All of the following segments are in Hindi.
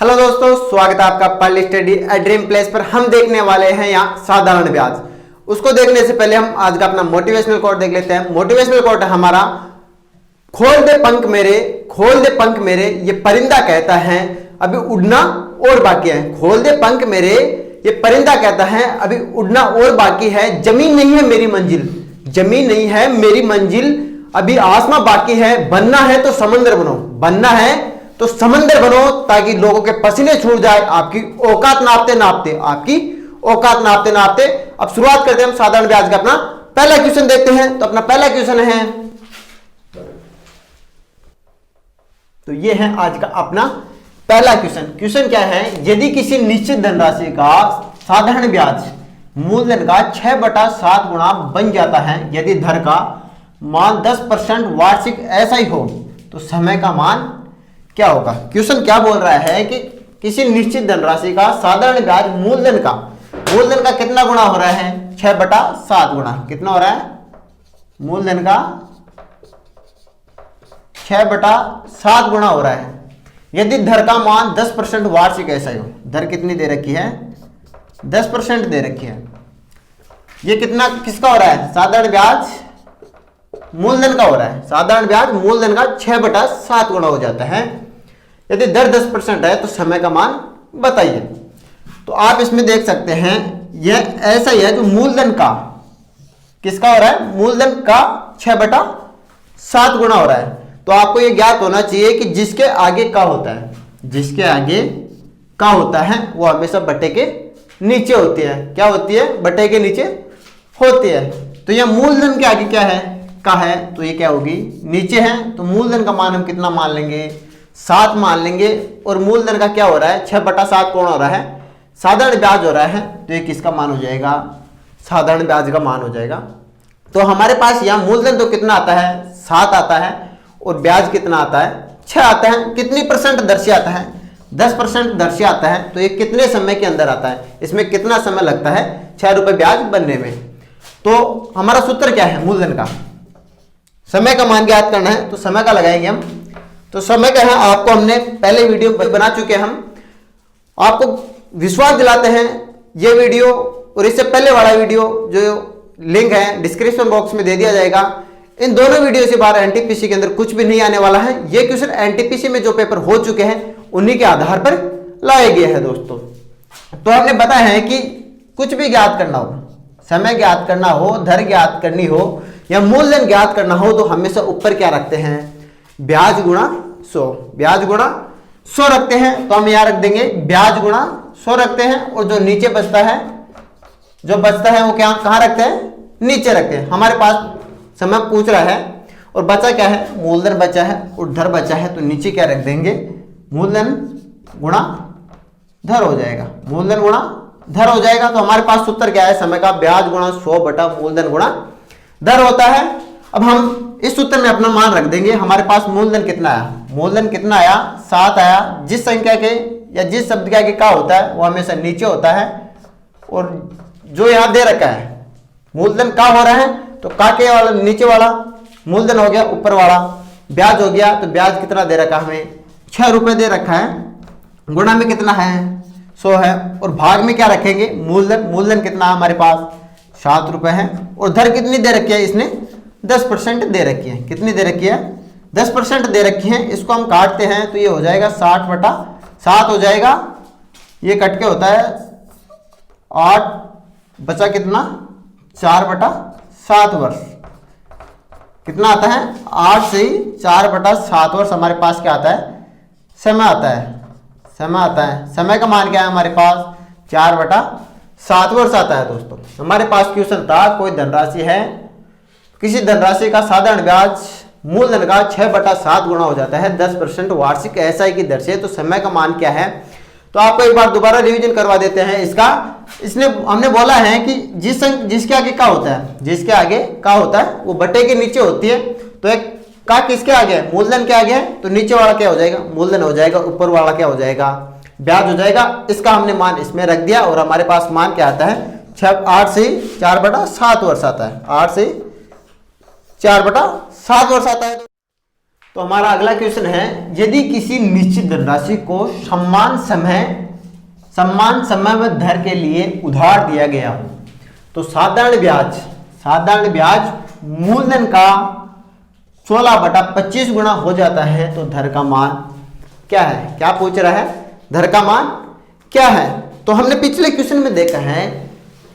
हेलो दोस्तों, स्वागत है आपका pearl study at dream place पर। हम देखने वाले हैं यहाँ साधारण ब्याज। उसको देखने से पहले हम आज का अपना मोटिवेशनल कोट देख लेते हैं। मोटिवेशनल कोट है हमारा, खोल दे पंख मेरे, खोल दे पंख मेरे, ये परिंदा कहता है अभी उड़ना और बाकी है। खोल दे पंख मेरे, ये परिंदा कहता है अभी उड़ना और बाकी है। जमीन नहीं है मेरी मंजिल, जमीन नहीं है मेरी मंजिल, अभी आसमां बाकी है। बनना है तो समंदर बनो, बनना है तो समंदर बनो, ताकि लोगों के पसीने छूट जाए आपकी औकात नापते नापते, आपकी औकात नापते नापते। अब शुरुआत करते हैं हम साधारण ब्याज का। अपना पहला क्वेश्चन देखते हैं। तो अपना पहला क्वेश्चन है, तो ये है आज का अपना पहला क्वेश्चन। क्वेश्चन क्या है, यदि किसी निश्चित धनराशि का साधारण ब्याज मूलधन का 6/7 गुना बन जाता है, यदि धन का मान 10% वार्षिक ऐसा ही हो, तो समय का मान क्या होगा। क्वेश्चन क्या बोल रहा है कि किसी निश्चित धनराशि का साधारण ब्याज मूलधन का कितना गुना हो रहा है, 6/7 गुना। कितना हो रहा है मूलधन का 6/7 गुना हो रहा है, यदि धन का मान 10% वार्षिक ऐसा ही हो। धन कितनी दे रखी है, 10% दे रखी है। ये कितना किसका हो रहा है, साधारण ब्याज मूलधन का हो रहा है। साधारण ब्याज मूलधन का 6/7 गुना हो जाता है। यदि दर 10% है तो समय का मान बताइए। तो आप इसमें देख सकते हैं, यह ऐसा ही है जो मूलधन का किसका हो रहा है, मूलधन का 6/7 गुना हो रहा है। तो आपको यह ज्ञात होना चाहिए कि जिसके आगे का होता है, जिसके आगे का होता है वो हमेशा बटे के नीचे होती है। क्या होती है, बटे के नीचे होती है। तो यह मूलधन के आगे क्या है, का है, तो ये क्या होगी, नीचे है। तो मूलधन का मान हम कितना मान लेंगे, 7 मान लेंगे। और मूलधन का क्या हो रहा है, 6/7 कौन हो रहा है, साधारण ब्याज हो रहा है। तो ये किसका मान हो जाएगा, साधारण ब्याज का मान हो जाएगा। तो हमारे पास यहाँ मूलधन तो कितना आता है, 7 आता है, और ब्याज कितना आता है, 6 आता है। कितनी परसेंट दर से आता है, 10% दर से आता है। तो ये कितने समय के अंदर आता है, इसमें कितना समय लगता है 6 रुपए ब्याज बनने में। तो हमारा सूत्र क्या है, मूलधन का समय का मान ज्ञात करना है। तो समय का लगाएंगे हम। तो समय का है, आपको हमने पहले वीडियो बना चुके हैं। हम आपको विश्वास दिलाते हैं ये वीडियो और इससे पहले वाला वीडियो जो लिंक है डिस्क्रिप्शन बॉक्स में दे दिया जाएगा। इन दोनों वीडियो से बाहर एनटीपीसी के अंदर कुछ भी नहीं आने वाला है। ये क्वेश्चन एनटीपीसी में जो पेपर हो चुके हैं उन्हीं के आधार पर लाए गए हैं दोस्तों। तो हमने बताया है कि कुछ भी ज्ञात करना हो, समय ज्ञात करना हो, दर ज्ञात करनी हो या मूलधन ज्ञात करना हो, तो हमेशा ऊपर क्या रखते हैं, ब्याज गुणा 100, ब्याज गुणा 100 रखते हैं। तो हम यहां रख देंगे ब्याज गुणा 100 रखते हैं। और जो नीचे बचता है, जो बचता है वो क्या कहां रखते हैं, नीचे रखते हैं। हमारे पास समय पूछ रहा है और बचा क्या है, मूलधन बचा है और धर बचा है। तो नीचे क्या रख देंगे, मूलधन गुणा धर हो जाएगा, मूलधन गुणा धर हो जाएगा। तो हमारे पास सूत्र क्या है, समय का ब्याज गुणा 100 मूलधन गुणा धर होता है। अब हम इस सूत्र में अपना मान रख देंगे। हमारे पास मूलधन कितना आया, मूलधन कितना आया, 7 आया। जिस संख्या के या जिस शब्द के आगे का होता है वो हमेशा नीचे होता है। और जो यहां दे रखा है मूलधन का हो रहा है, तो का के वाला नीचे वाला मूलधन हो गया, ऊपर वाला ब्याज हो गया। तो ब्याज कितना दे रखा हमें, 6 रुपए दे रखा है। गुणा में कितना है, 100 है। और भाग में क्या रखेंगे, मूलधन, मूलधन कितना है हमारे पास 7 रुपए है। और धर कितनी दे रखी है, इसने 10% दे रखी है। कितनी दे रखी है, 10% दे रखी है। इसको हम काटते हैं तो ये हो जाएगा 60/7 हो जाएगा। ये कट के होता है 8, बचा कितना 4/7 वर्ष। कितना आता है, 8 से ही 4/7 वर्ष हमारे पास क्या आता है, समय आता है, समय आता है। समय का मान क्या है हमारे पास, 4/7 वर्ष आता है दोस्तों। हमारे पास क्वेश्चन था, कोई धनराशि है, किसी धनराशि का साधारण ब्याज मूलधन का 6/7 गुना हो जाता है 10% वार्षिक एसआई की दर से। तो समय का मान क्या है, तो आपको एक बार दोबारा रिवीजन करवा देते हैं इसका। इसने हमने बोला है कि जिसके आगे का होता है, जिसके आगे का होता है वो बटे के नीचे होती है। तो एक का किसके आगे है, मूलधन के आगे है। तो नीचे वाला क्या हो जाएगा, मूलधन हो जाएगा। ऊपर वाला क्या हो जाएगा, ब्याज हो जाएगा। इसका हमने मान इसमें रख दिया। और हमारे पास मान क्या आता है, 8 से 4/7 वर्ष आता है, 8 से 4/7 वर्ष आता है। तो हमारा अगला क्वेश्चन है, यदि किसी निश्चित धनराशि को समान समय में धर के लिए उधार दिया गया हो तो साधारण ब्याज मूलधन का 16/25 गुना हो जाता है तो धर का मान क्या है? क्या पूछ रहा है? धर का मान क्या है? तो हमने पिछले क्वेश्चन में देखा है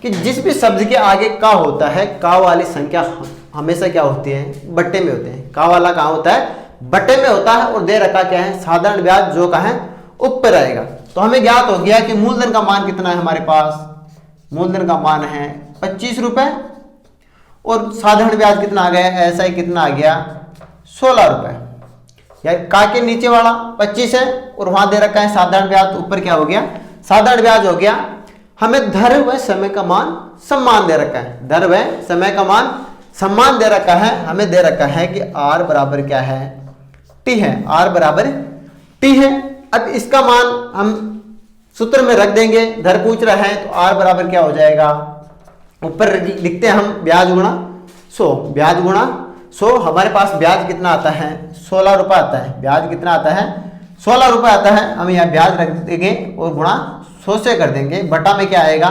कि जिस भी शब्द के आगे का होता है, का वाली संख्या हमेशा क्या होती है? बट्टे में होते हैं। का वाला कहाँ होता है? बट्टे में होता है। और दे रखा क्या है? साधारण ब्याज जो का है ऊपर आएगा। तो हमें ज्ञात हो गया कि मूलधन का मान कितना है हमारे पास? मूलधन का मान है 25 रुपए और साधारण ब्याज कितना आ गया? ऐसा ही कितना आ गया? 16 रुपए। यार का के नीचे वाला 25 है और वहां दे रखा है साधारण ब्याज, तो ऊपर क्या हो गया? साधारण ब्याज हो गया। हमें धर व समय का मान सम्मान दे रखा है। धर व समय का मान सम्मान दे रखा है। हमें दे रखा है कि R बराबर क्या है? T है। R बराबर T है। अब इसका मान हम सूत्र में रख देंगे। धर पूछ रहा है तो R बराबर क्या हो जाएगा? ऊपर लिखते हैं हम ब्याज गुणा 100। ब्याज गुणा 100। हमारे पास ब्याज कितना आता है? 16 रुपये आता है। ब्याज कितना आता है? 16 रुपये आता है। हम यहाँ ब्याज रख देंगे और गुणा 100 से कर देंगे। बटा में क्या आएगा?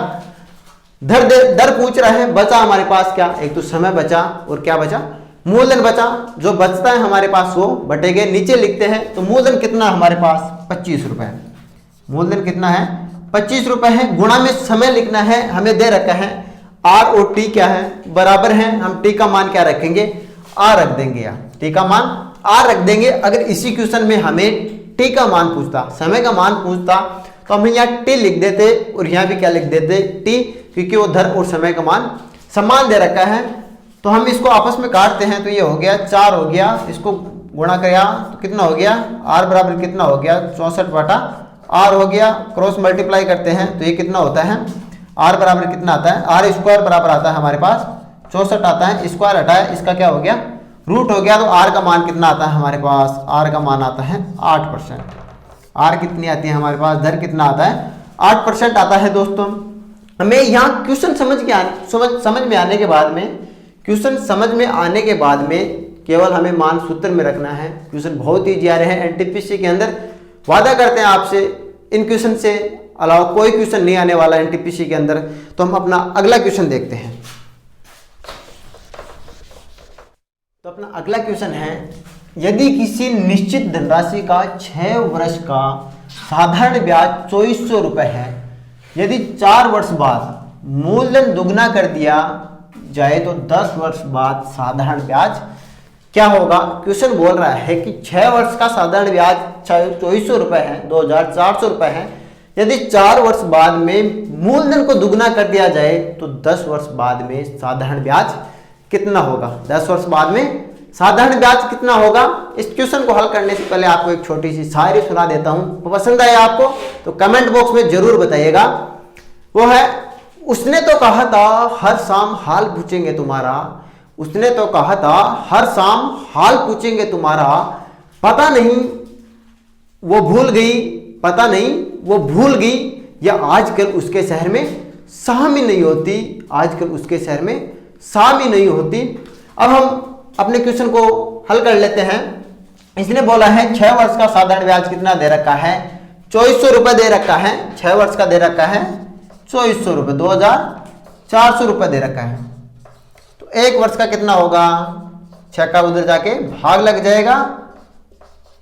दर पूछ रहा है। बचा हमारे पास क्या? एक तो समय बचा और क्या बचा? मूलधन बचा। जो बचता है हमारे पास वो बटेगे। नीचे लिखते हैं तो मूलधन कितना हमारे पास? 25 रुपए। मूलधन कितना है? 25 रुपए है। गुणा में समय लिखना है। हमें दे रखा है R और T क्या है? बराबर है। हम T का मान क्या रखेंगे? R रख देंगे। यहाँ T का मान R रख देंगे। अगर इसी क्वेश्चन में हमें T का मान पूछता, समय का मान पूछता, तो हम यहाँ T लिख देते और यहाँ भी क्या लिख देते? T, क्योंकि वो धर और समय का मान समान दे रखा है। तो हम इसको आपस में काटते हैं तो ये हो गया 4 हो गया। इसको गुणा किया तो कितना हो गया? R बराबर कितना हो गया? 64/R हो गया। क्रॉस मल्टीप्लाई करते हैं तो ये कितना होता है? R बराबर कितना आता है? R स्क्वायर बराबर आता है हमारे पास 64 आता है। स्क्वायर हटाया, इसका क्या हो गया? रूट हो गया। तो R का मान कितना आता है हमारे पास? R का मान आता है 8%। R कितनी आती है हमारे पास? धर कितना आता है? 8% आता है। दोस्तों हमें यहाँ क्वेश्चन समझ में आने के बाद में केवल हमें मान सूत्र में रखना है। क्वेश्चन बहुत ही ईजी आ रहे हैं एनटीपीसी के अंदर। वादा करते हैं आपसे इन क्वेश्चन से अलावा कोई क्वेश्चन नहीं आने वाला एनटीपीसी के अंदर। तो हम अपना अगला क्वेश्चन देखते हैं। तो अपना अगला क्वेश्चन है, यदि किसी निश्चित धनराशि का 6 वर्ष का साधारण ब्याज 2400 रुपए है, यदि 4 वर्ष बाद मूलधन दुगना कर दिया जाए तो 10 वर्ष बाद साधारण ब्याज क्या होगा? क्वेश्चन बोल रहा है कि 6 वर्ष का साधारण ब्याज 2400 रुपए है, 2400 रुपए है। यदि 4 वर्ष बाद में मूलधन को दुगना कर दिया जाए तो 10 वर्ष बाद में साधारण ब्याज कितना होगा? 10 वर्ष बाद में साधारण ब्याज कितना होगा? इस क्वेश्चन को हल करने से पहले आपको एक छोटी सी शायरी सुना देता हूं। पसंद आए आपको तो कमेंट बॉक्स में जरूर बताइएगा। वो है, उसने तो कहा था हर शाम हाल पूछेंगे तुम्हारा, उसने तो कहा था हर शाम हाल पूछेंगे तुम्हारा, पता नहीं वो भूल गई या आजकल उसके शहर में शाम ही नहीं होती। अब हम अपने क्वेश्चन को हल कर लेते हैं। इसने बोला है 6 वर्ष का साधारण ब्याज कितना दे रखा है? 2400 रुपए दे रखा है। 6 वर्ष का दे रखा है 2400 रुपए, 2400 रुपए दे रखा है। तो 1 वर्ष का कितना होगा? 6 का उधर जाके भाग लग जाएगा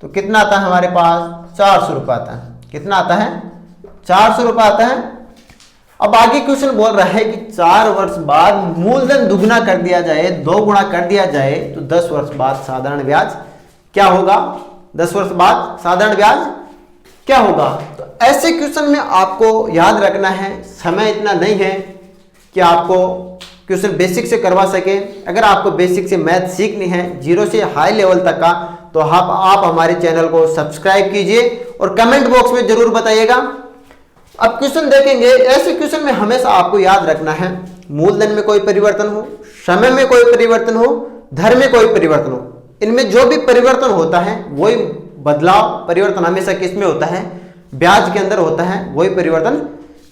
तो कितना आता है हमारे पास? 400 रुपए आता है। कितना आता है? 400 रुपए आता है। अब आगे क्वेश्चन बोल रहा है कि 4 वर्ष बाद मूलधन दुगना कर दिया जाए, 2 गुना कर दिया जाए तो 10 वर्ष बाद साधारण ब्याज क्या होगा? 10 वर्ष बाद साधारण ब्याज क्या होगा? तो ऐसे क्वेश्चन में आपको याद रखना है, समय इतना नहीं है कि आपको क्वेश्चन बेसिक से करवा सके। अगर आपको बेसिक से मैथ सीखनी है 0 से हाई लेवल तक का, तो आप हमारे चैनल को सब्सक्राइब कीजिए और कमेंट बॉक्स में जरूर बताइएगा। अब क्वेश्चन देखेंगे। ऐसे क्वेश्चन में हमेशा आपको याद रखना है, मूलधन में कोई परिवर्तन हो, समय में कोई परिवर्तन हो, धर में कोई परिवर्तन हो, इनमें जो भी परिवर्तन होता है वही परिवर्तन हमेशा किस में होता है? ब्याज के अंदर होता है। वही परिवर्तन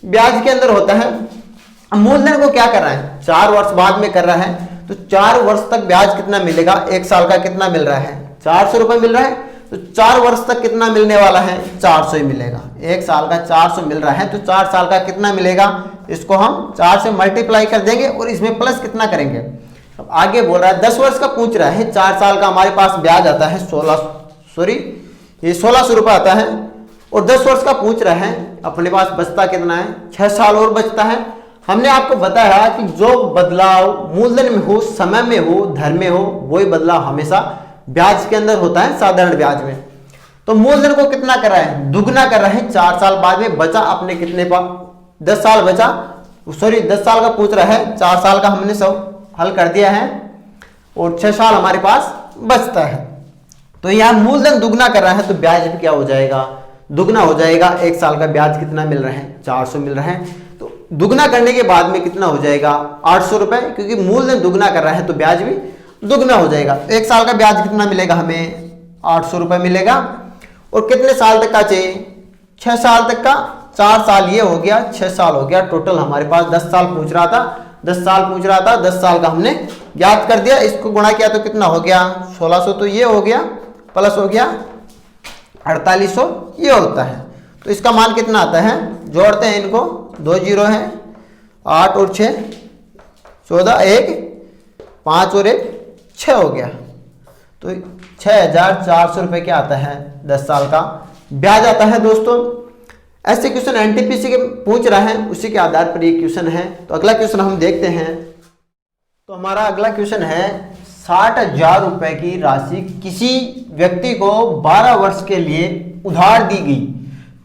ब्याज के अंदर होता है। मूलधन को क्या कर रहा है? 4 वर्ष बाद में कर रहा है तो 4 वर्ष तक ब्याज कितना मिलेगा? 1 साल का कितना मिल रहा है? 400 रुपये मिल रहा है, तो 4 वर्ष तक कितना मिलने वाला है? 400 ही मिलेगा। 1 साल का 400 मिल रहा है, तो 4 साल का कितना मिलेगा? इसको हम 4 से मल्टीप्लाई कर देंगे और इसमें प्लस कितना करेंगे। अब आगे बोल रहा है 10 वर्ष का पूछ रहा है, 4 साल का हमारे पास ब्याज आता है 1600 रुपये आता है, और 10 वर्ष का पूछ रहा है, अपने पास बचता कितना है? 6 साल और बचता है। हमने आपको बताया कि जो बदलाव मूलधन में हो, समय में हो, दर में हो, वही बदलाव हमेशा ब्याज के अंदर होता है, साधारण ब्याज में। तो मूलधन को कितना कर रहा है? दुगना कर रहा है। 4 साल बाद में बचा अपने कितने पास? 10 साल बचा, 10 साल का पूछ रहा है, 4 साल का हमने सब हल कर दिया है और 6 साल हमारे पास बचता है। तो यहाँ मूलधन दुगना कर रहा है, तो ब्याज भी क्या हो जाएगा? दुगना हो जाएगा। 1 साल का ब्याज कितना मिल रहा है? 400 मिल रहा है, तो दुगना करने के बाद में कितना हो जाएगा? 800 रुपये, क्योंकि मूलधन दुगना कर रहा है तो ब्याज भी दुगना हो जाएगा। 1 साल का ब्याज कितना मिलेगा हमें? 800 रुपये मिलेगा। और कितने साल तक का चाहिए? 6 साल तक का। 4 साल ये हो गया, 6 साल हो गया, टोटल हमारे पास 10 साल पूछ रहा था, 10 साल पूछ रहा था, 10 साल का हमने याद कर दिया, इसको गुणा किया तो कितना हो गया? 1600, तो ये हो गया, प्लस हो गया 4800, ये होता है। तो इसका मान कितना आता है? जोड़ते हैं इनको, 2 जीरो है, 8 और 6 14, 1 5 और 1 6 हो गया। तो 6400 रुपये क्या आता है? 10 साल का ब्याज आता है। दोस्तों ऐसे क्वेश्चन एनटीपीसी के पूछ रहा है, उसी के आधार पर ये क्वेश्चन है। तो अगला क्वेश्चन हम देखते हैं। तो हमारा अगला क्वेश्चन है, 60,000 रुपये की राशि किसी व्यक्ति को 12 वर्ष के लिए उधार दी गई,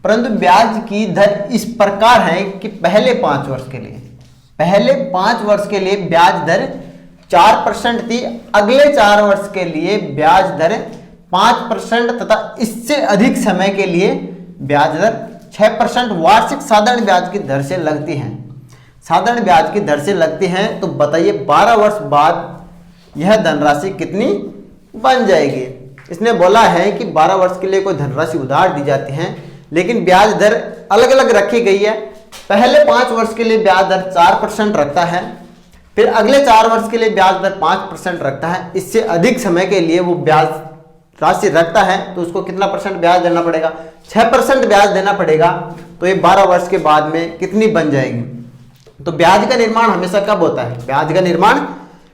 परंतु ब्याज की दर इस प्रकार है कि पहले 5 वर्ष के लिए ब्याज दर 4% थी, अगले 4 वर्ष के लिए ब्याज दर 5% तथा इससे अधिक समय के लिए ब्याज दर 6% वार्षिक साधारण ब्याज की दर से लगती है। साधारण ब्याज की दर से लगती है, तो बताइए 12 वर्ष बाद यह धनराशि कितनी बन जाएगी। इसने बोला है कि 12 वर्ष के लिए कोई धनराशि उधार दी जाती है, लेकिन ब्याज दर अलग अलग रखी गई है। पहले 5 वर्ष के लिए ब्याज दर 4% रखता है, फिर अगले 4 वर्ष के लिए ब्याज दर 5% रखता है, इससे अधिक समय के लिए वो ब्याज राशि रखता है तो उसको कितना परसेंट ब्याज देना पड़ेगा? 6% ब्याज देना पड़ेगा। तो ये 12 वर्ष के बाद में कितनी बन जाएगी? तो ब्याज का निर्माण हमेशा कब होता है? ब्याज का निर्माण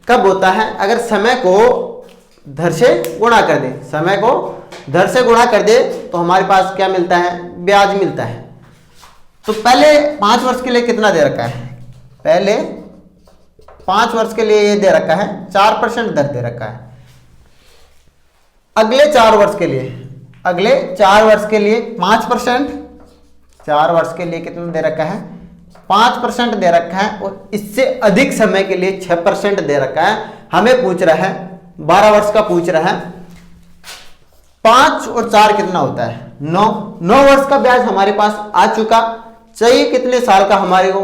कब होता है? अगर समय को धर से गुणा कर दे, समय को धर से गुणा कर दे तो हमारे पास क्या मिलता है? ब्याज मिलता है। तो पहले 5 वर्ष के लिए कितना दे रखा है? पहले 5 वर्ष के लिए ये दे रखा है 4% दर दे रखा है। अगले 4 वर्ष के लिए 5%, 4 वर्ष के लिए कितना दे रखा है? 5% दे रखा है, और इससे अधिक समय के लिए 6% दे रखा है। हमें पूछ रहा है 12 वर्ष का पूछ रहा है। 5 और 4 कितना होता है? 9 वर्ष का ब्याज हमारे पास आ चुका। चाहिए कितने साल का हमारे को?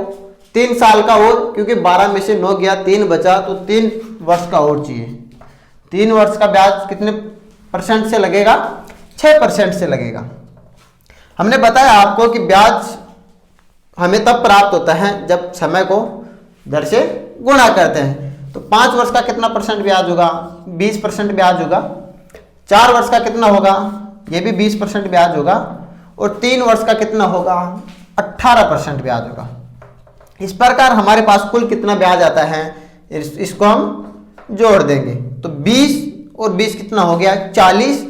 3 साल का और, क्योंकि 12 में से 9 गया, 3 बचा, तो 3 वर्ष का और चाहिए। 3 वर्ष का ब्याज कितने % से लगेगा? 6% से लगेगा। हमने बताया आपको कि ब्याज हमें तब प्राप्त होता है जब समय को दर से गुणा करते हैं। तो 5 वर्ष का कितना % ब्याज होगा? 20% ब्याज होगा। 4 वर्ष का कितना होगा? ये भी 20% ब्याज होगा। और 3 वर्ष का कितना होगा? 18% ब्याज होगा। इस प्रकार हमारे पास कुल कितना ब्याज आता है, इसको हम जोड़ देंगे। तो 20 और 20 कितना हो गया? 40,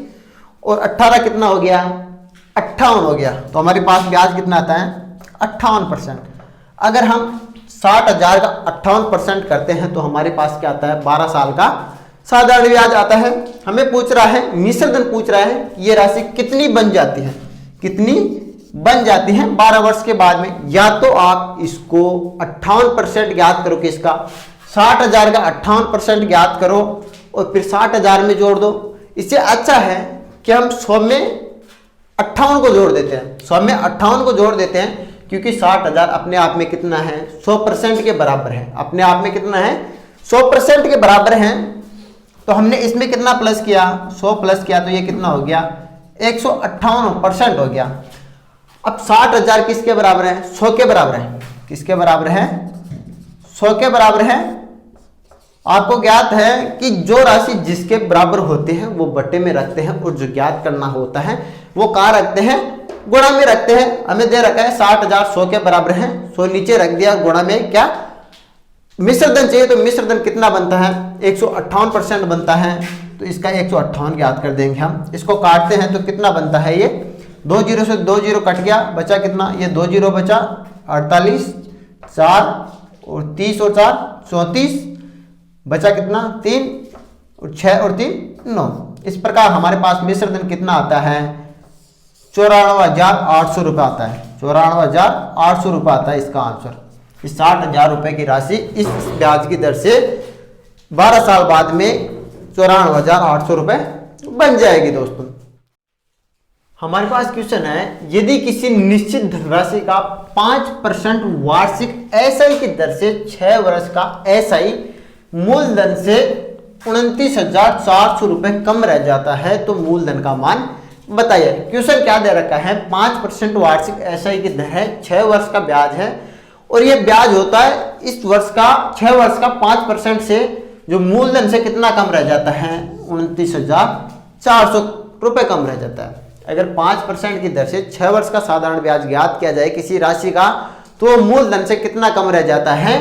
और 18 कितना हो गया? 58 हो गया। तो हमारे पास ब्याज कितना आता है? 58%। अगर हम 60,000 का 58% करते हैं तो हमारे पास क्या आता है? 12 साल का साधारण ब्याज आता है। हमें पूछ रहा है, मिश्र धन पूछ रहा है, ये राशि कितनी बन जाती है? कितनी बन जाती है 12 वर्ष के बाद में? या तो आप इसको 58% ज्ञात करो, किसका? 60,000 का 58% ज्ञात करो और फिर 60,000 में जोड़ दो। इससे अच्छा है कि हम 100 में 58 को जोड़ देते हैं। 100 में 58 को जोड़ देते हैं, क्योंकि 60,000 अपने आप में कितना है? 100% के बराबर है। अपने आप में कितना है? 100% के बराबर है। तो हमने इसमें कितना प्लस किया? 100 प्लस किया, तो ये कितना हो गया? 158% हो गया। अब 60,000 किसके बराबर है? 100 के बराबर है। किसके बराबर है? 100 के बराबर है। आपको ज्ञात है कि जो राशि जिसके बराबर होते हैं वो बट्टे में रखते हैं, और जो ज्ञात करना होता है वो कहाँ रखते हैं, गुणा में रखते हैं। हमें दे रखा है 60,000 100 के बराबर है, 100 नीचे रख दिया, गुणा में क्या मिश्रधन चाहिए, तो मिश्रधन कितना बनता है, 158% बनता है। तो इसका 158 ज्ञात कर देंगे हम। इसको काटते हैं तो कितना बनता है, ये 2 जीरो से 2 जीरो कट गया, बचा कितना, ये 2 जीरो बचा 48, 4 और 30 और 4 34, बचा कितना 3 और 6 और 3 9। इस प्रकार हमारे पास मिश्रधन कितना आता है, 94,800 रुपये आता है, 94,800 रुपये आता है इसका आंसर। इस 60,000 रुपये की राशि इस ब्याज की दर से 12 साल बाद में 94,800 रुपये बन जाएगी। दोस्तों हमारे पास क्वेश्चन है, यदि किसी निश्चित धनराशि का 5% वार्षिक एसआई की दर से 6 वर्ष का एसआई मूलधन से 29,400 रुपये कम रह जाता है तो मूलधन का मान बताइए। क्वेश्चन क्या दे रखा है, 5% वार्षिक एसआई की दर है, 6 वर्ष का ब्याज है, और ये ब्याज होता है इस वर्ष का 6 वर्ष का 5% से जो मूलधन से कितना कम रह जाता है, 29,400 रुपये कम रह जाता है। अगर 5% की दर से 6 वर्ष का साधारण ब्याज ज्ञात किया जाए किसी राशि का, तो मूलधन से कितना कम रह जाता है,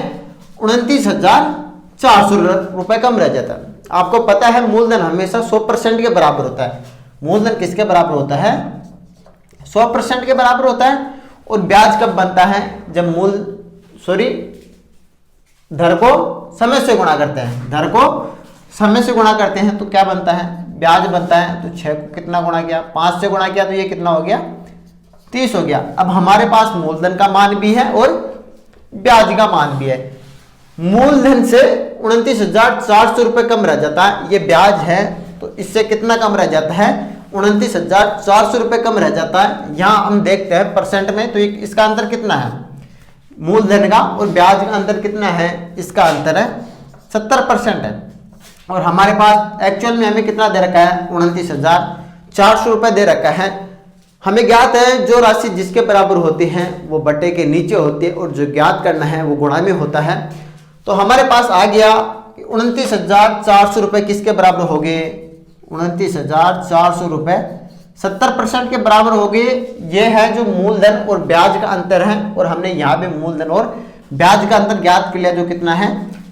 29,400 रुपये कम रह जाता है। आपको पता है मूलधन हमेशा 100% के बराबर होता है। मूलधन किसके बराबर होता है, 100% के बराबर होता है। और ब्याज कब बनता है, जब धर को समय से गुणा करते हैं, धर को समय से गुणा करते हैं तो क्या बनता है, ब्याज बनता है। तो 6 को कितना गुणा किया, 5 से गुणा किया तो ये कितना हो गया, 30 हो गया। अब हमारे पास मूलधन का मान भी है और ब्याज का मान भी है। मूलधन से 29,400 रुपये कम रह जाता है, ये ब्याज है तो इससे कितना कम रह जाता है, 29,400 रुपये कम रह जाता है। यहाँ हम देखते हैं परसेंट में, तो इसका अंतर कितना है, मूलधन का और ब्याज का अंतर कितना है, इसका अंतर है 70% है। और हमारे पास एक्चुअल में हमें कितना दे रखा है, 29,400 रुपये दे रखा है। हमें ज्ञात है जो राशि जिसके बराबर होती है वो बट्टे के नीचे होती है, और जो ज्ञात करना है वो गुणा में होता है। तो हमारे पास आ गया 29,400 रुपये किसके बराबर हो गए, 29,400 रुपये 70% के बराबर हो गए। ये है जो मूलधन और ब्याज का अंतर है, और हमने यहाँ पे मूलधन और ब्याज का अंतर ज्ञात कर लिया जो कितना है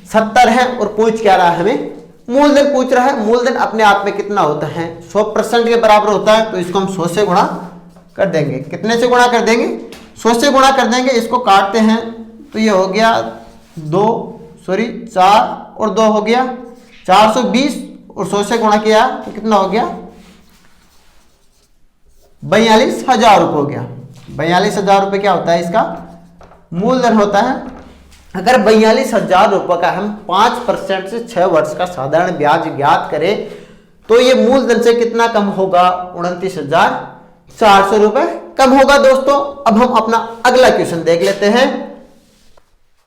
70 है। और पूछ क्या रहा है, हमें मूलधन पूछ रहा है। मूलधन अपने आप में कितना होता है, 100% के बराबर होता है। तो इसको हम 100 से गुणा कर देंगे। कितने से गुणा कर देंगे, 100 से गुणा कर देंगे। इसको काटते हैं तो ये हो गया 4 और 2 हो गया 420, और 100 से गुणा किया तो कितना हो गया, 42,000 रुपये हो गया। 42,000 रुपये क्या होता है, इसका मूलधन होता है। अगर 42,000 रुपये का हम 5% से 6 वर्ष का साधारण ब्याज ज्ञात करें तो ये मूलधन से कितना कम होगा, 29,400 रुपये कम होगा। दोस्तों अब हम अपना अगला क्वेश्चन देख लेते हैं।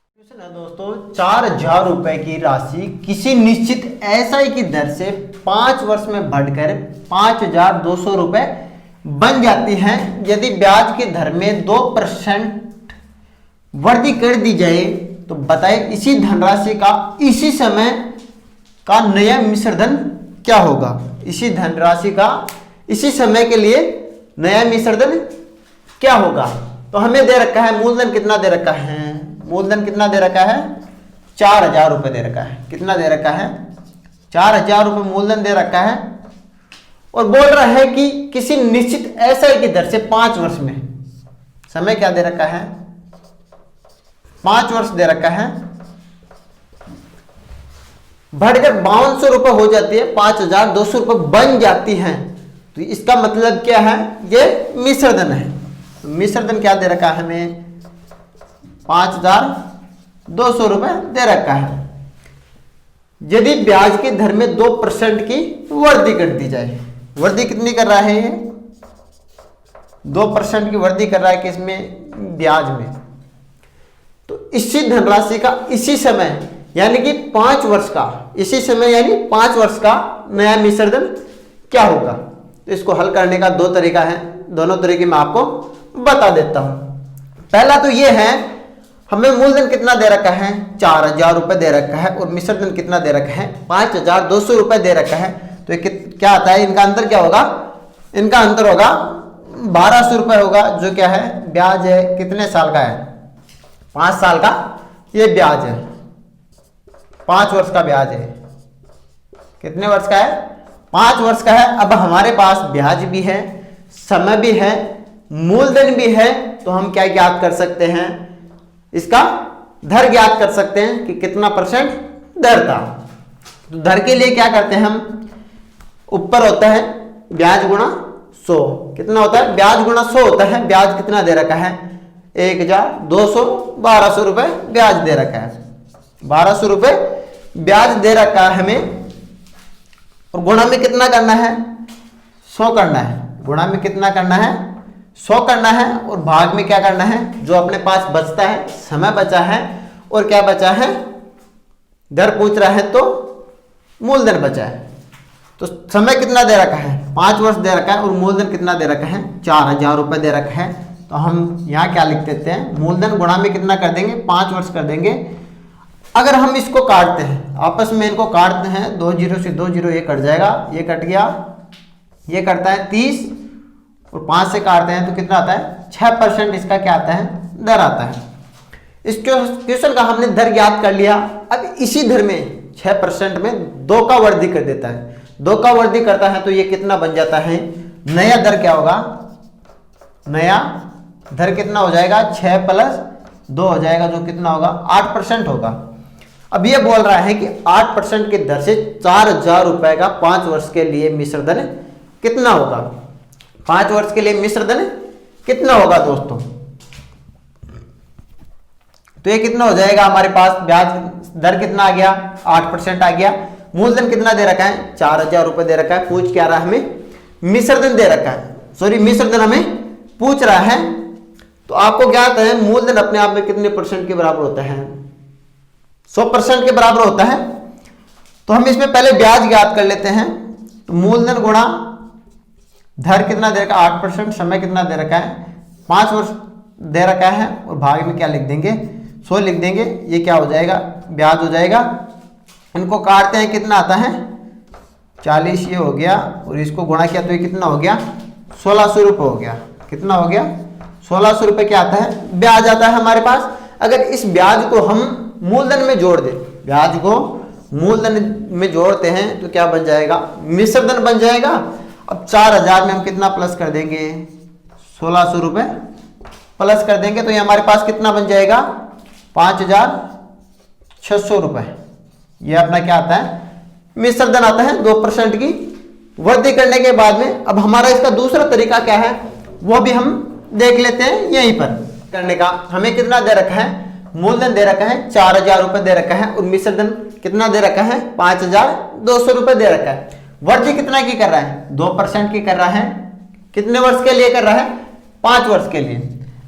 क्वेश्चन है दोस्तों, 4,000 रुपये की राशि किसी निश्चित एसआई की दर से 5 वर्ष में बढ़कर 5,200 रुपये बन जाती है। यदि ब्याज की दर में 2% वृद्धि कर दी जाए तो बताइए इसी धनराशि का इसी समय का नया मिश्रधन क्या होगा। इसी धनराशि का इसी समय के लिए नया मिश्रधन क्या होगा। तो हमें दे रखा है मूलधन कितना दे रखा है, मूलधन कितना दे रखा है, 4,000 रुपये दे रखा है। कितना दे रखा है, 4,000 रुपये मूलधन दे रखा है। और बोल रहा है कि किसी निश्चित एसआई की दर से 5 वर्ष में, समय क्या दे रखा है, 5 वर्ष दे रखा है, बढ़कर 5200 रुपये हो जाती है, 5,200 रुपये बन जाती है। तो इसका मतलब क्या है, ये मिश्रधन है। मिश्रधन क्या दे रखा है हमें, 5,200 रुपये दे रखा है। यदि ब्याज की दर में 2% की वृद्धि कर दी जाए, वृद्धि कितनी कर रहा है ये, 2% की वृद्धि कर रहा है किसमें, ब्याज में। तो इसी धनराशि का इसी समय यानी कि 5 वर्ष का, इसी समय यानी 5 वर्ष का नया मिश्रधन क्या होगा। तो इसको हल करने का 2 तरीका है, दोनों तरीके मैं आपको बता देता हूं। पहला तो ये है, हमें मूलधन कितना दे रखा है, 4,000 रुपये दे रखा है, और मिश्र धन कितना दे रखा है, 5,200 रुपये दे रखा है। तो ये क्या आता है, इनका अंतर क्या होगा, इनका अंतर होगा 1,200 रुपये होगा, जो क्या है, ब्याज है। कितने साल का है, 5 साल का ये ब्याज है, 5 वर्ष का ब्याज है। कितने वर्ष का है, 5 वर्ष का है। अब हमारे पास ब्याज भी है, समय भी है, मूलधन भी है, तो हम क्या ज्ञात कर सकते हैं, इसका दर ज्ञात कर सकते हैं कि कितना परसेंट दर था। तो दर के लिए क्या करते हैं हम, ऊपर होता है ब्याज गुणा 100, कितना होता है, ब्याज गुणा 100 होता है। ब्याज कितना दे रखा है, 1,200, 1,200 रुपए ब्याज दे रखा है, 1,200 रुपए ब्याज दे रखा है हमें। और गुणा में कितना करना है, 100 करना है, गुणा में कितना करना है, 100 करना है। और भाग में क्या करना है, जो अपने पास बचता है, समय बचा है और क्या बचा है, दर पूछ रहा है तो मूलधन बचा है। तो समय कितना दे रखा है, 5 वर्ष दे रखा है, और मूलधन कितना दे रखा है, 4,000 रुपये दे रखा है। तो हम यहाँ क्या लिख देते हैं, मूलधन गुणा में कितना कर देंगे, 5 वर्ष कर देंगे। अगर हम इसको काटते हैं, आपस में इनको काटते हैं, 2 जीरो से 2 जीरो ये कट जाएगा, ये कट गया, ये करता है 30, और 5 से काटते हैं तो कितना आता है, 6% इसका क्या आता है, दर आता है। इस क्वेश्चन का हमने दर ज्ञात कर लिया। अब इसी दर में 6% में 2 का वृद्धि कर देता है, 2 का वृद्धि करता है तो ये कितना बन जाता है, नया दर क्या होगा, नया दर कितना हो जाएगा, 6 + 2 हो जाएगा, जो कितना होगा, 8% होगा। अब ये बोल रहा है कि 8% की दर से 4,000 रुपए का 5 वर्ष के लिए मिश्र धन कितना होगा, 5 वर्ष के लिए मिश्र धन कितना होगा दोस्तों। तो ये कितना हो जाएगा, हमारे पास ब्याज दर कितना आ गया, 8% आ गया। मूलधन कितना दे रखा है, 4,000 रुपए दे रखा है। पूछ क्या रहा है हमें, मिश्र धन दे रखा है, सॉरी मिश्र धन हमें पूछ रहा है। तो आपको ज्ञात है मूलधन अपने आप में कितने परसेंट के बराबर होता है, 100% के बराबर होता है। तो हम इसमें पहले ब्याज ज्ञात कर लेते हैं। तो मूलधन गुणा दर कितना दे रखा है, 8%, समय कितना दे रखा है, 5 वर्ष दे रखा है, और भाग में क्या लिख देंगे, 100 लिख देंगे। ये क्या हो जाएगा, ब्याज हो जाएगा। इनको काटते हैं, कितना आता है, 40 ये हो गया, और इसको गुणा किया तो ये कितना हो गया, 1,600 रुपये हो गया। कितना हो गया, 1,600 रुपये क्या आता है, ब्याज आता है हमारे पास। अगर इस ब्याज को हम मूलधन में जोड़ दें, ब्याज को मूलधन में जोड़ते हैं तो क्या बन जाएगा, मिश्र धन बन जाएगा। अब 4,000 में हम कितना प्लस कर देंगे, 1,600 रुपये प्लस कर देंगे, तो ये हमारे पास कितना बन जाएगा, 5,600 रुपये। ये अपना क्या आता है, मिश्र धन आता है। 2% की वृद्धि करने के बाद में अब हमारा इसका दूसरा तरीका क्या है, वो भी हम देख लेते हैं। यहीं पर करने का हमें कितना दे रखा है, मूलधन दे रखा है 4,000 रुपये दे रखा है, और मिश्र धन कितना दे रखा है, 5,200 रुपये दे रखा है। वृद्धि कितना की कर रहा है, 2% की कर रहा है। कितने वर्ष के लिए कर रहा है, 5 वर्ष के लिए।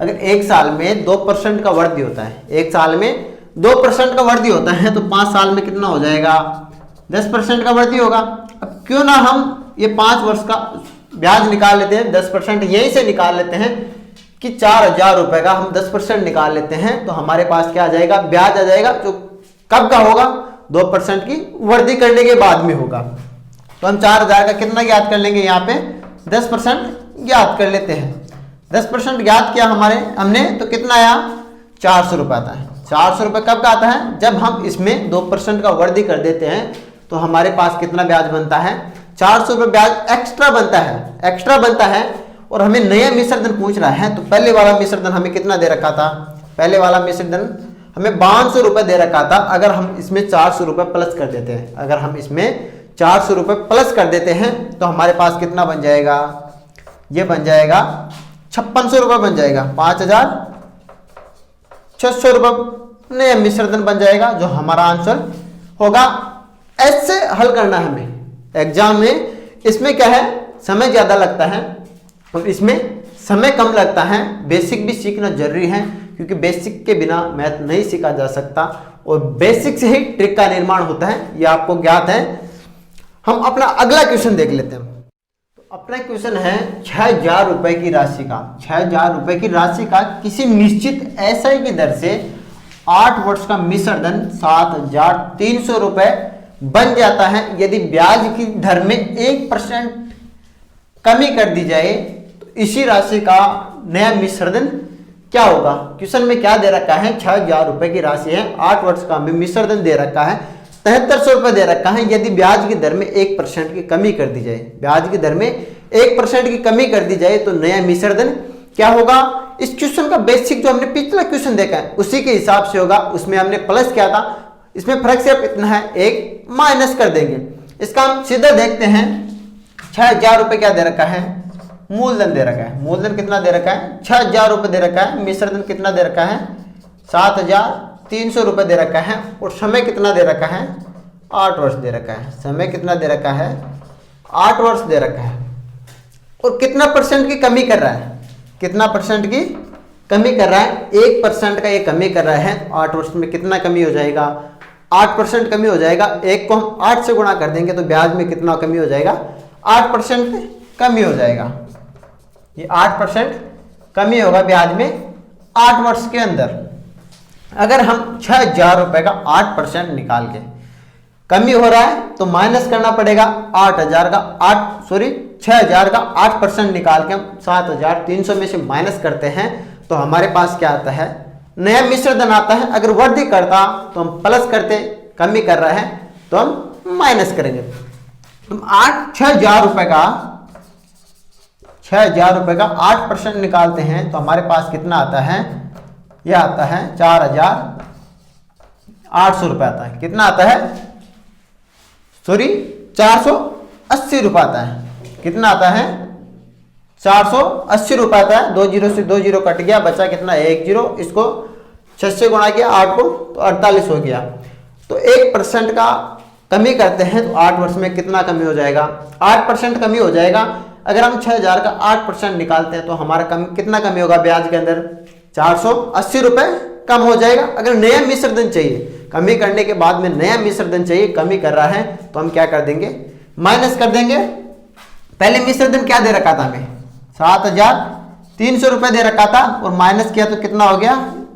अगर 1 साल में 2% का वृद्धि होता है, 1 साल में 2% का वृद्धि होता है, तो 5 साल में कितना हो जाएगा, 10% का वृद्धि होगा। अब क्यों ना हम ये 5 वर्ष का ब्याज निकाल लेते हैं, 10% यहीं से निकाल लेते हैं कि 4,000 रुपए का हम 10% निकाल लेते हैं, तो हमारे पास क्या आ जाएगा, ब्याज आ जाएगा, जो कब का होगा, 2% की वृद्धि करने के बाद में होगा। तो हम 4,000 का कितना ज्ञात कर लेंगे, यहाँ पे 10% ज्ञात कर लेते हैं। 10% ज्ञात किया हमने, तो कितना आया, 400 रुपये आता है। 400 रुपये कब का आता है, जब हम इसमें 2% का वृद्धि कर देते हैं, तो हमारे पास कितना ब्याज बनता है, 400 रुपये ब्याज एक्स्ट्रा बनता है, एक्स्ट्रा बनता है। और हमें नया मिश्र धन पूछ रहा है, तो पहले वाला मिश्र धन हमें कितना दे रखा था, पहले वाला मिश्र धन हमें 500 रुपये दे रखा था। अगर हम इसमें 400 रुपये प्लस कर देते हैं, अगर हम इसमें 400 रुपये प्लस कर देते हैं, तो हमारे पास कितना बन जाएगा, ये बन जाएगा 5600 रुपये बन जाएगा, 5,600 रुपये नया मिश्र धन बन जाएगा, जो हमारा आंसर होगा। ऐसे हल करना है हमें एग्जाम में। इसमें क्या है, समय ज्यादा लगता है और इसमें समय कम लगता है। बेसिक भी सीखना जरूरी है, क्योंकि बेसिक के बिना मैथ नहीं सीखा जा सकता, और बेसिक से ही ट्रिक का निर्माण होता है, ये आपको ज्ञात है। हम अपना अगला क्वेश्चन देख लेते हैं। तो अपना क्वेश्चन है 6,000 रुपए की राशि का, 6,000 रुपए की राशि का किसी निश्चित एसआई की दर से 8 वर्ष का मिश्र धन 7,300 रुपए बन जाता है। यदि ब्याज की दर में 1% कमी कर दी जाए तो इसी राशि का नया मिश्र धन क्या होगा। क्वेश्चन में क्या दे रखा है, 6,000 रुपए की राशि है, 8 वर्ष का मिश्र धन दे रखा है, 7300 रुपए दे रखा है। यदि ब्याज की दर में 1% की कमी कर दी जाए, ब्याज की दर में 1% की कमी कर दी जाए तो नया मिश्र धन क्या होगा। इस क्वेश्चन का बेसिक जो हमने पिछला क्वेश्चन देखा है उसी के हिसाब से होगा। उसमें हमने प्लस किया था, इसमें फर्क सिर्फ इतना है, एक माइनस कर देंगे। इसका हम सीधा देखते हैं। 6,000 रुपए क्या दे रखा है, मूलधन दे रखा है। मूलधन कितना दे रखा है, 6,000 रुपए दे रखा है। मिश्र धन कितना दे रखा है, 7,300 रुपए दे रखा है। और समय कितना दे रखा है, 8 वर्ष दे रखा है। समय कितना दे रखा है, 8 वर्ष दे रखा है। और कितना परसेंट की कमी कर रहा है, कितना परसेंट की कमी कर रहा है, 1% का ये कमी कर रहा है। 8 वर्ष में कितना कमी हो जाएगा, 8% कमी हो जाएगा। 1 को हम 8 से गुणा कर देंगे तो ब्याज में कितना कमी हो जाएगा, 8% कमी हो जाएगा। ये 8% कमी होगा ब्याज में 8 वर्ष के अंदर। अगर हम 6,000 रुपए का 8% निकाल के कमी हो रहा है तो माइनस करना पड़ेगा 6,000 का 8% निकाल के हम 7,300 में से माइनस करते हैं तो हमारे पास क्या आता है, नया मिश्र धन आता है। अगर वृद्धि करता तो हम प्लस करते, कमी कर रहा है तो हम माइनस करेंगे। तुम 6,000 रुपए का 8% निकालते हैं तो हमारे पास कितना आता है, यह आता है 4,800 रुपए आता है। कितना आता है, 480 रुपए आता है। कितना आता है, 480 रुपए आता है। 2 जीरो से 2 जीरो कट गया, बचा कितना, 1 जीरो। इसको 6 से गुणा किया 8 को तो 48 हो गया। तो 1% का कमी करते हैं तो 8 वर्ष में कितना कमी हो जाएगा, 8% कमी हो जाएगा। अगर हम 6,000 का 8% निकालते हैं तो हमारा कितना कमी होगा ब्याज के अंदर, 480 रुपए कम हो जाएगा। अगर नया मिश्र धन चाहिए, कमी करने के बाद में नया मिश्र धन चाहिए, कमी कर रहा है तो हम क्या कर देंगे, माइनस कर देंगे। पहले मिश्र धन क्या दे रखा था हमें, 7,300 रुपए दे रखा था और माइनस किया तो कितना हो गया,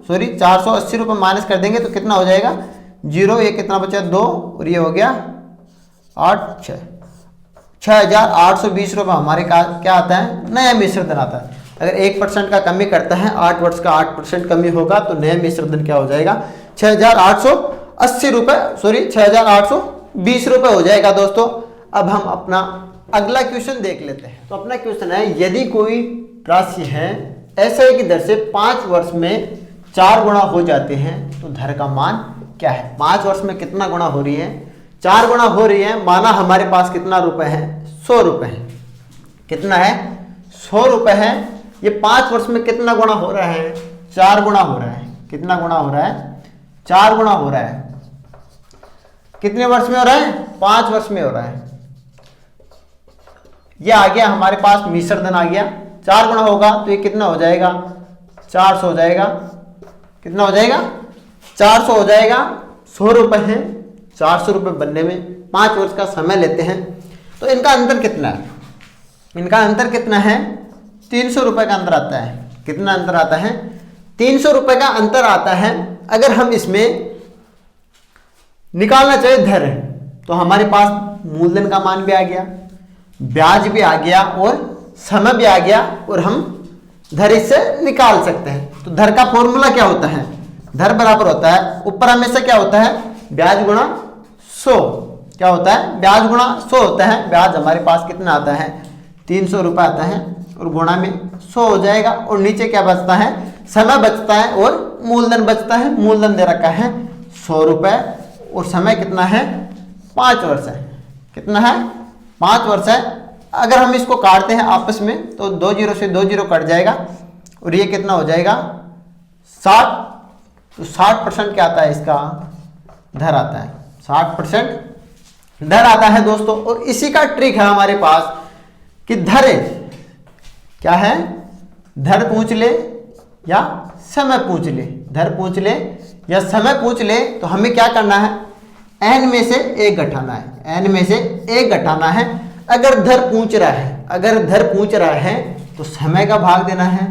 480 रुपए माइनस कर देंगे तो कितना हो जाएगा, 0। ये कितना बचा, 2 और ये हो गया 8, 6,820 रुपए हमारे क्या आता है, नया मिश्र धन आता है। अगर 1% का कमी करता है, 8 वर्ष का 8% कमी होगा तो नया मिश्र धन क्या हो जाएगा, 6,880 रुपए 6,820 रुपए हो जाएगा दोस्तों। अब हम अपना अगला क्वेश्चन देख लेते हैं। तो अपना क्वेश्चन है, यदि कोई राशि है एसआई की दर से 5 वर्ष में 4 गुणा हो जाते हैं तो धर का मान क्या है। 5 वर्ष में कितना गुणा हो रही है, 4 गुणा हो रही है। माना हमारे पास कितना रुपए है, 100 रुपए है। कितना है, 100 रुपए है। ये 5 वर्ष में कितना गुणा हो रहा है, 4 गुणा हो रहा है। कितना गुणा हो रहा है, 4 गुणा हो रहा है। कितने वर्ष में हो रहा है, 5 वर्ष में हो रहा है। ये आ गया हमारे पास मिश्र धन आ गया। 4 गुणा होगा तो ये कितना हो जाएगा, 400 हो जाएगा। कितना हो जाएगा, 400 हो जाएगा। 100 रुपए है, 400 रुपए बनने में 5 वर्ष का समय लेते हैं। तो इनका अंतर कितना है, इनका अंतर कितना है, 300 रुपए का अंतर आता है। कितना अंतर आता है, 300 रुपए का अंतर आता है। अगर हम इसमें निकालना चाहे धर तो हमारे पास मूलधन का मान भी आ गया, ब्याज भी आ गया और समय भी आ गया और हम धर इससे निकाल सकते हैं। तो धर का फॉर्मूला क्या होता है, धर बराबर होता है, ऊपर हमेशा क्या होता है, ब्याज गुणा 100। क्या होता है, ब्याज गुणा 100 होता है। ब्याज हमारे पास कितना आता है, 300 रुपए आता है और गुणा में 100 हो जाएगा। और नीचे क्या बचता है, समय बचता है और मूलधन बचता है। मूलधन दे रखा है 100 रुपए और समय कितना है, 5 वर्ष है। कितना है, 5 वर्ष है। अगर हम इसको काटते हैं आपस में तो 2 जीरो से 2 जीरो कट जाएगा और ये कितना हो जाएगा, 60। तो 60% क्या आता है, इसका धर आता है, 60% धर आता है दोस्तों। और इसी का ट्रिक है हमारे पास कि धर क्या है, धर पूछ ले या समय पूछ ले, धर पूछ ले या समय पूछ ले तो हमें क्या करना है, n में से 1 घटाना है, n में से 1 घटाना है। अगर धर पूछ रहा है, अगर धर पूछ रहा है तो समय का भाग देना है,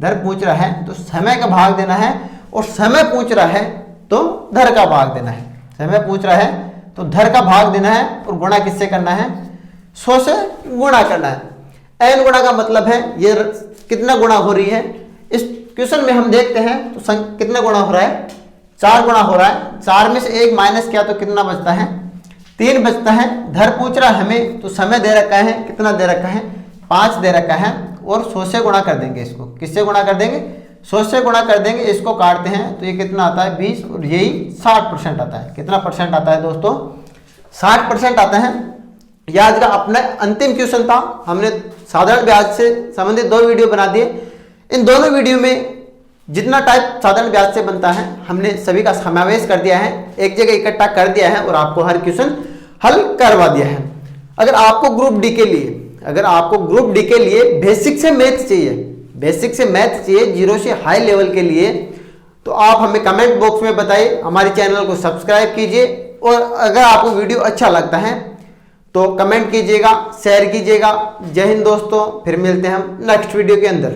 धर पूछ रहा है तो समय का भाग देना है। और समय पूछ रहा है तो धर का भाग देना है। समय पूछ रहा है तो धर का भाग देना है और गुणा किससे करना है? 100 से गुणा करना है। n गुणा का मतलब है ये कितना गुणा हो रही है। इस क्वेश्चन में हम देखते हैं तो कितना गुणा हो रहा है? 4 गुणा हो रहा है। 4 में से 1 माइनस किया तो कितना बचता है? 3 बचता है। धर पूछ रहा है हमें तो समय दे रखा है, कितना दे रखा है? 5 दे रखा है और 100 से गुणा कर देंगे इसको। किससे गुणा कर देंगे? 100 से गुणा कर देंगे। इसको काटते हैं तो ये कितना आता है? 20 और यही 60% आता है। कितना परसेंट आता है दोस्तों? 60% आता है। यह आज का अपना अंतिम क्वेश्चन था। हमने साधारण ब्याज से संबंधित 2 वीडियो बना दिए। इन दोनों वीडियो में जितना टाइप साधारण ब्याज से बनता है हमने सभी का समावेश कर दिया है, एक जगह इकट्ठा कर दिया है और आपको हर क्वेश्चन हल करवा दिया है। अगर आपको ग्रुप डी के लिए बेसिक से मैथ चाहिए 0 से हाई लेवल के लिए, तो आप हमें कमेंट बॉक्स में बताइए। हमारे चैनल को सब्सक्राइब कीजिए और अगर आपको वीडियो अच्छा लगता है तो कमेंट कीजिएगा, शेयर कीजिएगा। जय हिंद दोस्तों, फिर मिलते हैं हम नेक्स्ट वीडियो के अंदर।